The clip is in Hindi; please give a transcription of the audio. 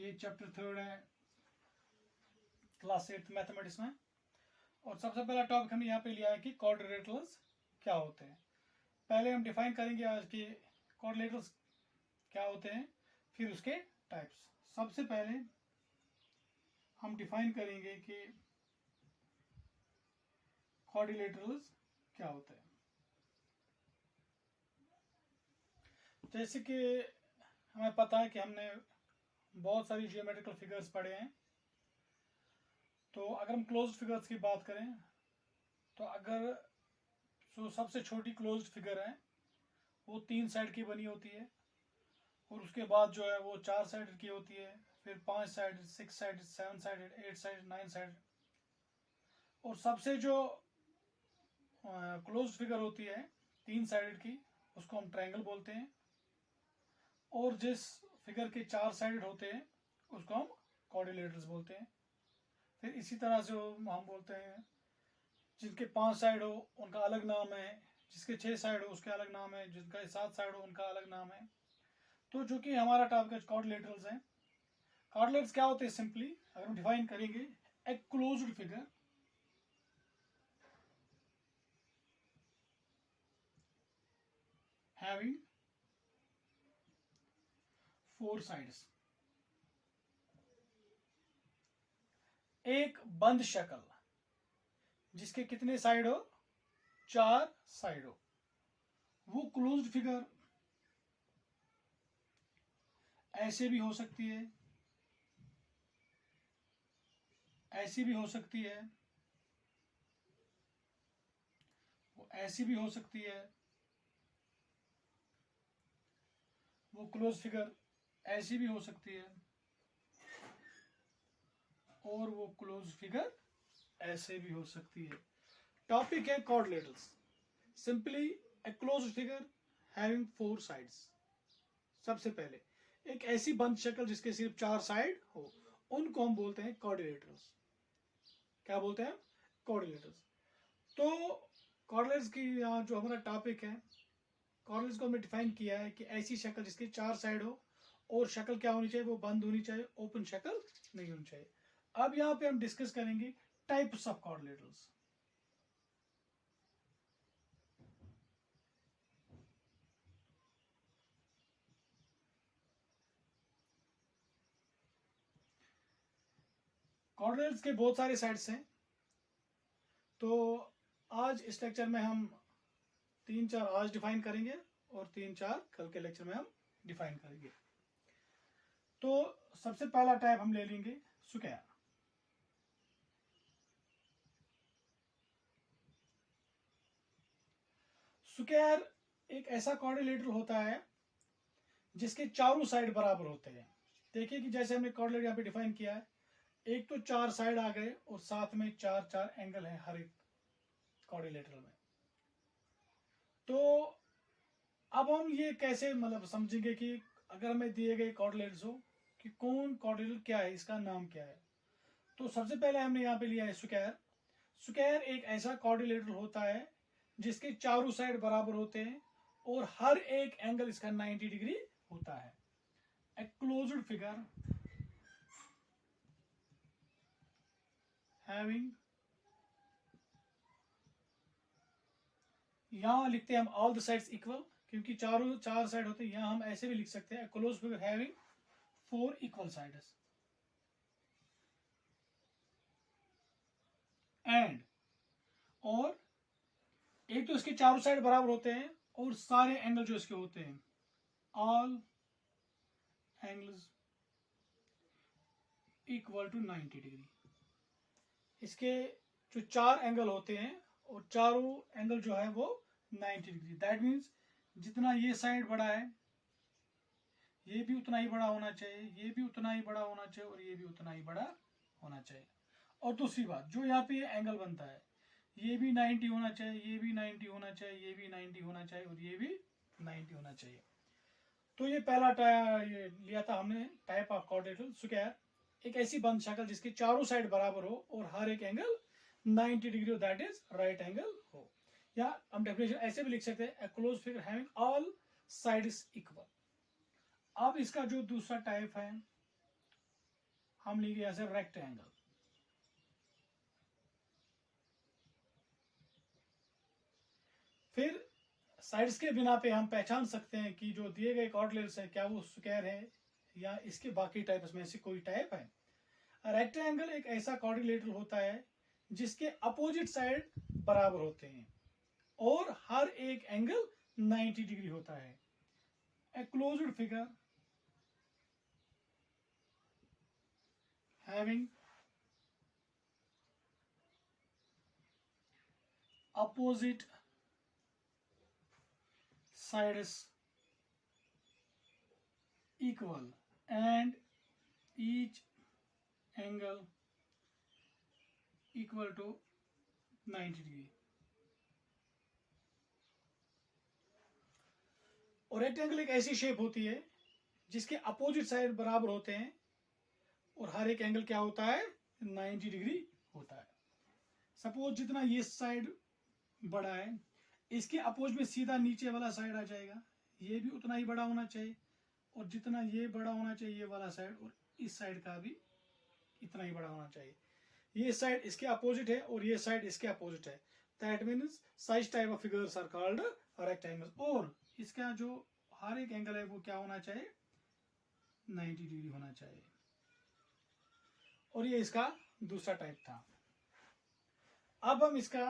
ये चैप्टर 3 है क्लास 8 मैथमेटिक्स में। और सबसे पहला टॉपिक हमने यहाँ पे लिया है कि क्वाड्रिलेटरल्स क्या होते हैं। पहले हम डिफाइन करेंगे आज के क्वाड्रिलेटरल्स क्या होते हैं, फिर उसके टाइप्स। सबसे पहले हम डिफाइन करेंगे कि क्वाड्रिलेटरल्स क्या होते हैं। जैसे कि हमें पता है कि हमने बहुत सारी जियोमेट्रिकल फिगर्स पढ़े हैं, तो अगर हम क्लोज्ड फिगर्स की बात करें तो अगर जो सबसे छोटी क्लोज्ड फिगर है वो 3 साइड की बनी होती है, और उसके बाद जो है वो 4 साइड की होती है, फिर 5 side, 6 side, 7 side, 8 side, 9 side. और सबसे जो क्लोज्ड फिगर होती है 3 साइड की उसको हम ट्रायंगल बोलते हैं, और जिस फिगर के 4 साइड होते हैं उसको हम क्वाड्रिलेटरल्स बोलते हैं। फिर इसी तरह से हम बोलते हैं जिनके 5 साइड हो उनका अलग नाम है, जिसके 6 साइड हो उसके अलग नाम है, जिनका 7 साइड हो उनका अलग नाम है। तो जो कि हमारा टॉपिक क्वाड्रिलेटरल्स है। क्वाड्रिलेटरल्स क्या होते हैं सिंपली अगर हम डिफाइन करेंगे, a closed figure having 4 sides. एक बंद शक्ल जिसके कितने साइड हो, 4 साइड हो, वो क्लोज्ड फिगर ऐसे भी हो सकती है, ऐसी भी हो सकती है, वो ऐसी भी हो सकती है, वो क्लोज फिगर ऐसी भी हो सकती है, और वो क्लोज फिगर ऐसे भी हो सकती है। टॉपिक है क्वाड्रिलेटरल्स। सिंपली ए क्लोज फिगर हैविंग 4 साइड्स। सबसे पहले एक ऐसी बंद शक्ल जिसके सिर्फ 4 साइड हो, उनको हम बोलते हैं क्वाड्रिलेटरल्स। क्या बोलते हैं? क्वाड्रिलेटरल्स। तो क्वाड्रिलेटरल्स की यहाँ जो हमारा टॉपिक है, क्वाड्रिलेटरल्स को हमने डिफाइन किया है कि ऐसी शक्ल जिसकी 4 साइड हो, और शक्ल क्या होनी चाहिए, वो बंद होनी चाहिए, ओपन शक्ल नहीं होनी चाहिए। अब यहाँ पे हम डिस्कस करेंगे टाइप्स ऑफ क्वाड्रिलेटरल्स। क्वाड्रिलेटरल्स के बहुत सारे साइड्स हैं, तो आज इस लेक्चर में हम 3-4 आज डिफाइन करेंगे और 3-4 कल के लेक्चर में हम डिफाइन करेंगे। तो सबसे पहला टाइप हम ले लेंगे स्क्वायर। स्क्वायर एक ऐसा क्वाड्रिलेटरल होता है जिसके चारों साइड बराबर होते हैं। देखिए कि जैसे हमने क्वाड्रिलेटरल यहाँ पे डिफाइन किया है, एक तो 4 साइड आ गए और साथ में 4 एंगल है हर एक क्वाड्रिलेटरल में। तो अब हम ये कैसे मतलब समझेंगे कि अगर हमें दिए गए क्वाड्रिलेटरल्स हो कि कौन क्वाड्रिलेटरल क्या है, इसका नाम क्या है। तो सबसे पहले हमने यहाँ पे लिया है स्क्वायर। स्क्वायर एक ऐसा क्वाड्रिलेटरल होता है जिसके चारों साइड बराबर होते हैं और हर एक एंगल इसका 90 डिग्री होता है। ए क्लोज्ड फिगर हैविंग, यहां लिखते हैं हम ऑल द साइड्स इक्वल, क्योंकि चारों 4 साइड होते हैं। यहां हम ऐसे भी लिख सकते हैं closed figure having 4 equal sides. And, और एक तो इसके चारों साइड बराबर होते हैं और सारे एंगल जो इसके होते हैं, all angles equal to 90 degree. इसके जो 4 एंगल होते हैं और चारों एंगल जो है वो 90 डिग्री। दैट मीन्स जितना ये साइड बड़ा है ये भी उतना ही बड़ा होना चाहिए, ये भी उतना ही बड़ा होना चाहिए, और ये भी उतना ही बड़ा होना चाहिए। और दूसरी बात, जो यहाँ पे ये एंगल बनता है ये भी 90 होना चाहिए, ये भी 90 होना चाहिए, ये भी 90 होना चाहिए, और ये भी 90 होना चाहिए। तो ये पहला ये लिया था हमने टाइप ऑफ क्वाड्रिलेटरल स्क्वायर। एक ऐसी बंद शक्ल जिसके चारों साइड बराबर हो और हर एक एंगल 90 डिग्री हो, दैट इज राइट एंगल हो। या हम डेफिनेशन ऐसे भी लिख सकते हैं, a close figure having all sides equal. अब इसका जो दूसरा टाइप है हम लिखेंगे यहाँ से रेक्टेंगल। फिर साइड्स के बिना पे हम पहचान सकते हैं कि जो दिए गए क्वाड्रिलेटरल्स है क्या वो स्क्वायर है या इसके बाकी टाइप्स में से कोई टाइप है। रेक्टेंगल एक ऐसा क्वाड्रिलेटरल होता है जिसके अपोजिट साइड बराबर होते हैं और हर एक एंगल 90 डिग्री होता है। A closed figure having opposite sides equal and each angle equal to 90 degree। और रेक्टेंगल एक ऐसी शेप होती है जिसके अपोजिट साइड बराबर होते हैं और हर एक एंगल क्या होता है 90 डिग्री होता है। सपोज जितना ये साइड बड़ा है इसके अपोज में सीधा नीचे वाला साइड आ जाएगा, ये भी उतना ही बड़ा होना चाहिए और जितना ये बड़ा होना चाहिए ये वाला साइड और इस साइड का भी इतना ही बड़ा होना चाहिए। ये साइड इसके अपोजिट है और ये साइड इसके अपोजिट है। That means such type of figures are called rectangles. और इसका जो हर एक एंगल है वो क्या होना चाहिए 90 डिग्री होना चाहिए। और ये इसका दूसरा टाइप था। अब हम इसका